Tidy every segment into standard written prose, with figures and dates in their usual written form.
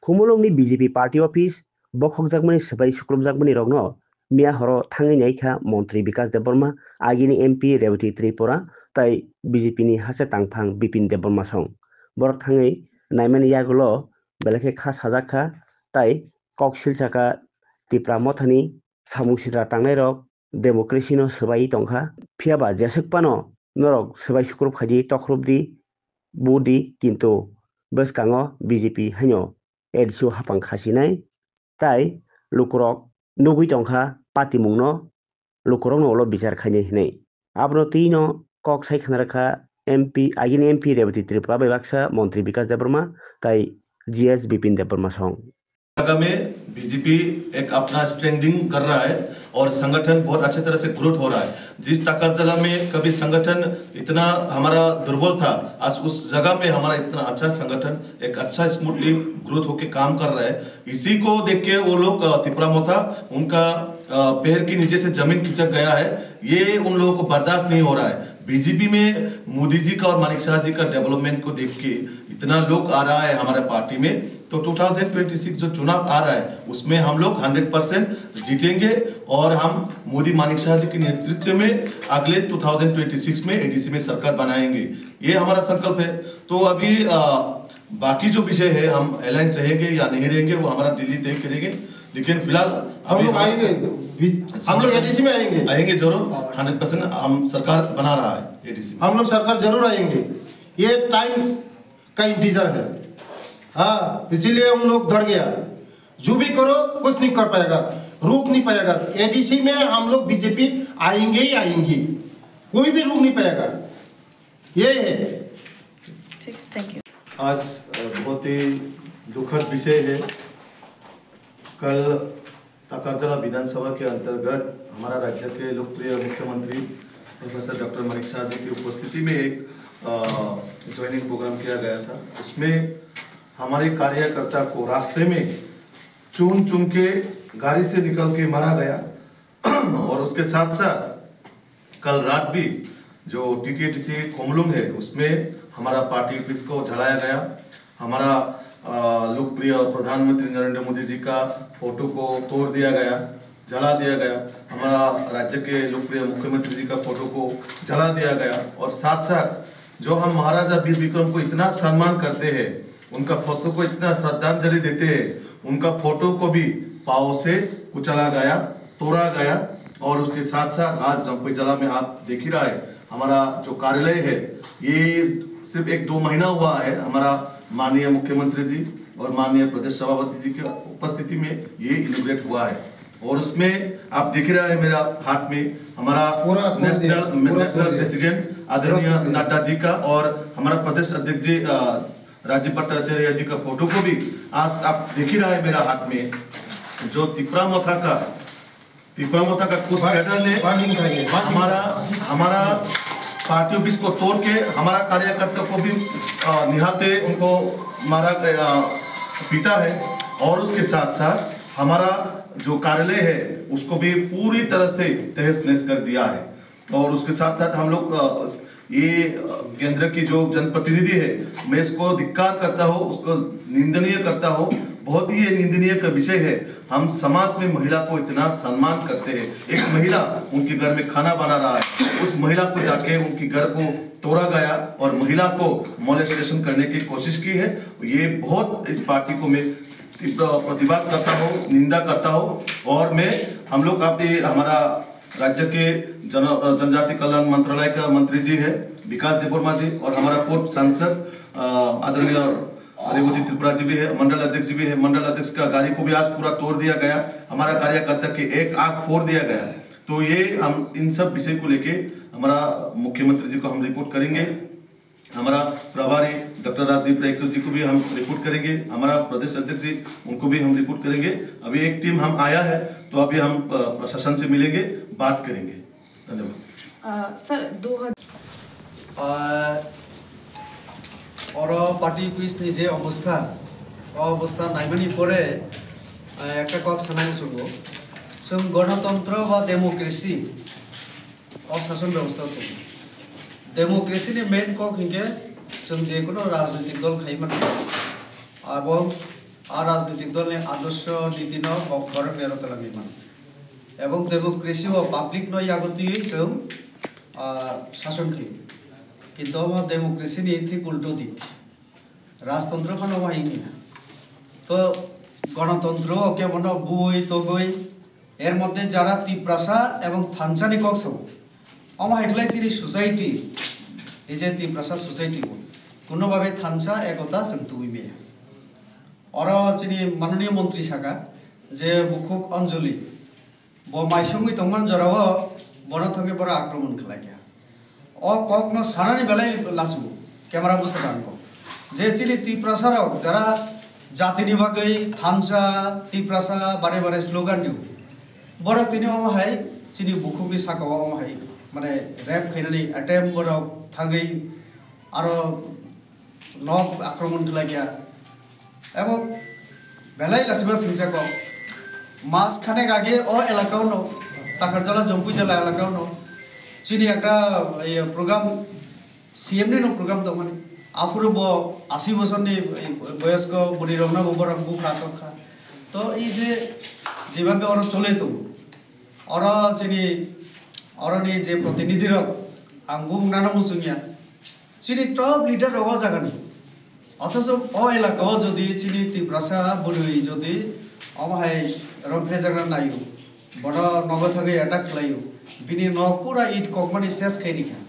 Humulongni BJP party office bokhokjakmani sabai sukrumjakmani rokno miya horo thangai naikha Montri Vikas Deborma agini MP Revati Tripura tai BJP ni hase tangphang Bipin Deborma song borok thangai naimani yagulo belakhe kha sajakha tai koksilchaka tipra mothani samungsira tangnai rok democracy no sabai tongkha phiaba jesakpano norok sabai sukrup khadi tokrupdi budi kintu bwskango BJP haino ADCO hapang khasinai tai lukurok nugui tongkha party mungno lukurok no ulo bichar khainai hinai abro tino kok sai khanarkha MP agini MP Revati Tripura bai baksa Montri Vikas Deborma tai GS Bipin Deborma song में BJP एक अपना standing कर रहा है और संगठन बहुत अच्छी तरह से ग्रोथ हो रहा है। जिस टाकरजला में कभी संगठन इतना हमारा दुर्बल था, आज उस जगह में हमारा इतना अच्छा संगठन एक अच्छा स्मूथली ग्रोथ होके काम कर रहा है। इसी को देख के वो लोग त्रिपुरा मोथा उनका पैर के नीचे से जमीन खिसक गया है, ये उन लोगों को बर्दाश्त नहीं हो रहा है। बीजेपी में मोदी जी का और मानिक शाह जी का डेवलपमेंट को देख के इतना लोग आ रहा है हमारे पार्टी में, तो 2026 जो चुनाव आ रहा है उसमें हम लोग 100% जीतेंगे और हम मोदी मानिक शाह जी के नेतृत्व में अगले 2026 में एडीसी में सरकार बनाएंगे, ये हमारा संकल्प है। तो अभी बाकी जो विषय है हम अलायंस रहेंगे या नहीं रहेंगे वो हमारा दिल्ली तय करेंगे, लेकिन फिलहाल हम लोग आएंगे, हम लोग एडीसी में आएंगे जरूर 100%। हम सरकार बना रहा है एडीसी में, हम लोग सरकार जरूर आएंगे, ये टाइम का इंतजार है। हाँ, इसीलिए हम लोग डर गया, जो भी करो कुछ नहीं कर पाएगा, रोक नहीं पाएगा। एडीसी में हम लोग बीजेपी आएंगे ही आएंगे, कोई भी रोक नहीं पाएगा, ये है। Thank you. आज बहुत ही दुखद विषय है। कल टाकरजला विधानसभा के अंतर्गत हमारा राज्य के लोकप्रिय मुख्यमंत्री प्रोफेसर डॉक्टर मानिक शाह जी की उपस्थिति में एक ज्वाइनिंग प्रोग्राम किया गया था। उसमें हमारे कार्यकर्ता को रास्ते में चुन के गाड़ी से निकल के मारा गया और उसके साथ साथ कल रात भी जो TTATC कोमलुंग है उसमें हमारा पार्टी ऑफिस को जलाया गया। हमारा लोकप्रिय प्रधानमंत्री नरेंद्र मोदी जी का फोटो को तोड़ दिया गया, जला दिया गया। हमारा राज्य के लोकप्रिय मुख्यमंत्री जी का फोटो को जला दिया गया और साथ साथ जो हम महाराजा वीर विक्रम को इतना सम्मान करते हैं, उनका फोटो को इतना श्रद्धांजलि देते हैं, उनका फोटो को भी पाव से कुचला गया, तोड़ा गया। और उसके साथ साथ आज जमपुई जिला में आप देख ही रहा है हमारा जो कार्यालय है, ये सिर्फ 1-2 महीना हुआ है हमारा माननीय मुख्यमंत्री जी और माननीय प्रदेश सभापति जी की उपस्थिति में ये इनॉग्रेट हुआ है। और उसमें आप देख रहे हैं मेरा हाथ में हमारा नेशनल प्रेसिडेंट आदरणीय नड्डा जी का और हमारा प्रदेश अध्यक्ष जी राजीव भट्टाचार्य जी का फोटो को भी आज आप देख ही रहा है मेरा हाथ में। जो त्रिपुरा मोथा का कुछ कैडर ने हमारा पार्टी ऑफिस को तोड़ के हमारा कार्यकर्ता को भी निहाते उनको मारा पीटा है और उसके साथ साथ हमारा जो कार्यालय है उसको भी पूरी तरह से तहस नहस कर दिया है। और उसके साथ साथ हम लोग ये केंद्र की जो जनप्रतिनिधि है, मैं इसको धिक्कार करता हूँ, उसको निंदनीय करता हूँ। बहुत ही ये निंदनीय का विषय है। हम समाज में महिला को इतना सम्मान करते हैं, एक महिला उनके घर में खाना बना रहा है, उस महिला को जाके उनके घर को तोड़ा गया और महिला को मोलेस्टेशन करने की कोशिश की है। ये बहुत इस पार्टी को मैं प्रतिवाद करता हूँ, निंदा करता हूँ। और मैं हम लोग हमारा राज्य के जनजाति कल्याण मंत्रालय का मंत्री जी है विकास देबवर्मा जी और हमारा पूर्व सांसद आदरणीय रेवती त्रिपुरा जी भी है, मंडल अध्यक्ष जी भी है। मंडल अध्यक्ष का गाड़ी को भी आज पूरा तोड़ दिया गया, हमारा कार्यकर्ता के एक आंख फोड़ दिया गया। तो ये हम इन सब विषय को लेके हमारा मुख्यमंत्री जी को हम रिपोर्ट करेंगे, हमारा प्रभारी डॉक्टर राजदीप राय जी को भी हम रिपोर्ट करेंगे, हमारा प्रदेश अध्यक्ष जी उनको भी हम रिपोर्ट करेंगे। अभी एक टीम हम आया है तो अभी हम प्रशासन से मिलेंगे, बात करेंगे। धन्यवाद सर। और पार्टी कुइसनि जे अवस्था नायमानि परे একটা কক সানাই চলবো जों गणतंत्र बा डेमोक्रेसी और शासन व्यवस्था तो डेमोक्रेसी मेन कक हिंगे जों जेकुनो राजनीतिक दल खाइमान अब আর রাজনৈতিক দলের আদর্শ নীতি ন বরং নেরতলামি মান এবং ডেমোক্রেসি ও পাবলিক নয় আগতি जों শাসন খাই কিন্তু আমার ডেমোক্রেসি নি ঠিক উল্টো দিক রাজতন্ত্র খানো বাহিনী তো গণতন্ত্র কেমন বই তগই এর মধ্যে যারা তিপ্রাসা এবং থানসানি কক্সব আমার হেডলাইসিনি সোসাইটি এই যে তিপ্রাসা সোসাইটি কোনোভাবে থানসা একতা जों তুইবে অরা চিনি মাননীয় মন্ত্রী শাখা যে বুকুক অঞ্জলি ব মাইসঙ্গি তংমান জরাও বড় থঙ্গে বড় আক্রমণ খেলাই গিয়া অ কখন সানানি বেলায় লাসু ক্যামেরা বসে গানবো যে চিনি তিপ্রাসার যারা জাতিনি বাগৈ থানসা তিপ্রাসা বারে বারে স্লোগান দিও বড় তিনি অমাহাই চিনি বুকুকনি শাখাও অমাহাই মানে র্যাপ খাইনানি অ্যাটেম্প বড় থাঙ্গै আরো নব আক্রমণ খেলাই গিয়া এবং বেলাই লাসিবা সিংসাক মাস খানেক আগে ও এলাকাও ন তাকারজলা জম্পুই জেলা এলাকাও ন চিনি একটা প্রোগ্রাম সিএমনি ন প্রোগ্রাম দं মানে আফুরব 80 বছরনি বয়স্ক বুড়ি রমনা ববর বুখা তখা তো এই যে যেভাবে ওরা চলে তো ওরা চিনি অরনি যে প্রতিনিধির আঙ্গু নানা মুসুঙিয়া চিনি টপ লিডার রওয়া জাগানি অথচ অ এলাকাও যদি চিনি তিপ্রাসা বুড়ি যদি অমাহাই রফে জায়গা নাইও বড় নগদ থাকে অ্যাটাক খাইও বিনি নপুরা ইট ককমানি শেষ খাই নিখা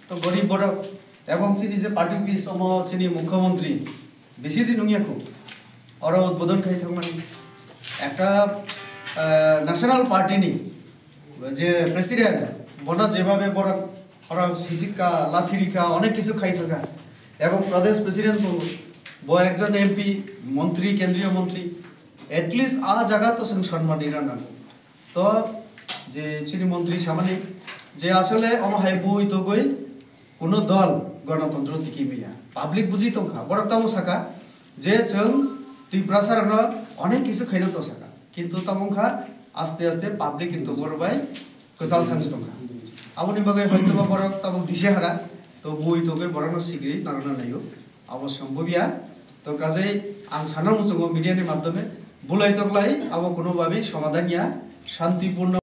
তো গরিব বড় এবং চিনি যে পার্টি অফিস সম চিনি মুখ্যমন্ত্রী বেশি দিন নুঙিয়াকো ওরা উদ্বোধন খাই থাকমানি একটা ন্যাশনাল পার্টি নি যে প্রেসিডেন্ট বড় যেভাবে বড় ওরা শিশিকা লাথিরিকা অনেক কিছু খাই থাকা এবং প্রদেশ প্রেসিডেন্ট ব একজন এমপি মন্ত্রী কেন্দ্রীয় মন্ত্রী এটলিস্ট আ জায়গা তো সম্মান নিরানা তো যে চিনি মন্ত্রী সামনে যে আসলে অমাহাই বই তো গই কোনো দল গণতন্ত্র দিকে মিয়া পাবলিক বুঝি তো খা বড় তামো শাখা যে जों তিপ্রাসার অনেক কিছু খাইনো তো শাখা কিন্তু তামংখা আস্তে আস্তে পাবলিক কিন্তু বড়বাই গোজাল থাকি তো খা আবনি বাগে হয়তো বা বড় তামং দিশে হারা তো বই তো গই বড় সিগ্রি নানা নাইও আবো সম্ভবিয়া তো কাজে আং সানা মুচুঙ্গ মিডিয়াनि মাধ্যমে বুলাই তকলাই আবো কোনোভাবে সমাধান ইয়া শান্তিপূর্ণ